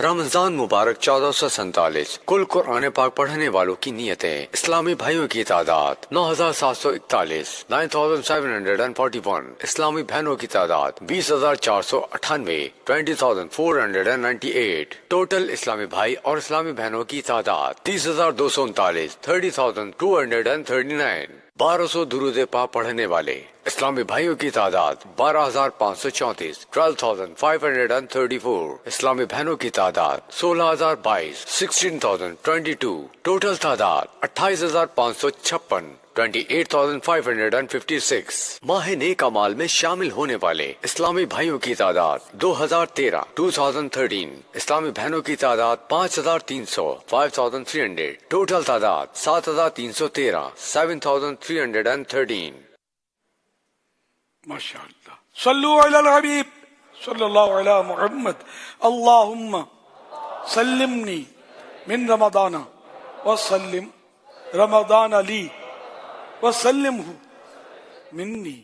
رمضان مبارک 1447 کل قرآن پاک پڑھنے والوں کی نیتیں اسلامی بھائیوں کی تعداد 9741 9741 اسلامی بہنوں کی تعداد 20498 20498 ٹوٹل اسلامی بھائی اور اسلامی بہنوں کی تعداد 30239 30239 1200 درود پاک پڑھنے والے اسلامی بھائیوں کی تعداد 12534 12534 اسلامی بہنوں کی تعداد 16022 16022 ٹوٹل تعداد 28556 28556 ماہ نیک اعمال میں شامل ہونے والے اسلامی بھائیوں کی تعداد 2013 اسلامی بہنوں کی تعداد 5300 ٹوٹل تعداد 7313 7313 ماشاء اللہ. صلو علی الحبیب صلی اللہ علی محمد. اللہم سلمنی من رمضان وسلم رمضان لی وسلمہ منی.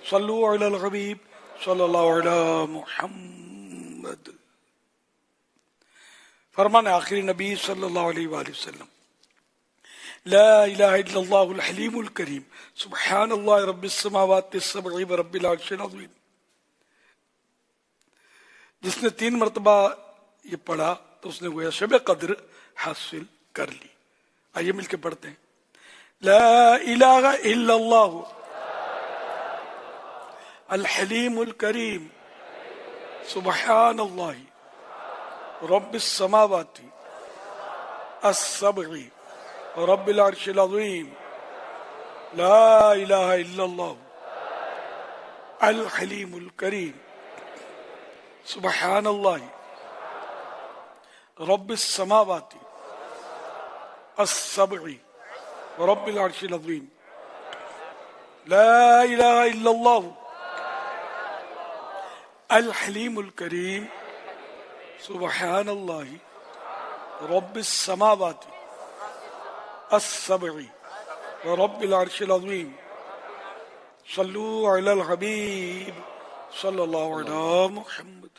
صلو علی الحبیب صلی اللہ علی محمد. فرمان آخری نبی صلی اللہ علیہ وآلہ وسلم لا الہ الا اللہ الحلیم الکریم سبحان اللہ رب السماوات السبع ورب العرش العظیم. جس نے 3 مرتبہ یہ پڑھا تو اس نے گویا شب قدر حاصل کر لی. آئیے مل کے پڑھتے ہیں. لا الہ الا اللہ الحلیم الکریم سبحان اللہ رب السماوات السبع رب العرش العظیم. لا الہ الا اللہ الحلیم الکریم سبحان اللہ رب السماوات السبع رب العرش العظیم. لا الہ الا اللہ الحلیم الکریم سبحان اللہ رب السماوات السبع ورب العرش العظیم. صلو علی الحبیب صلی اللہ علی محمد.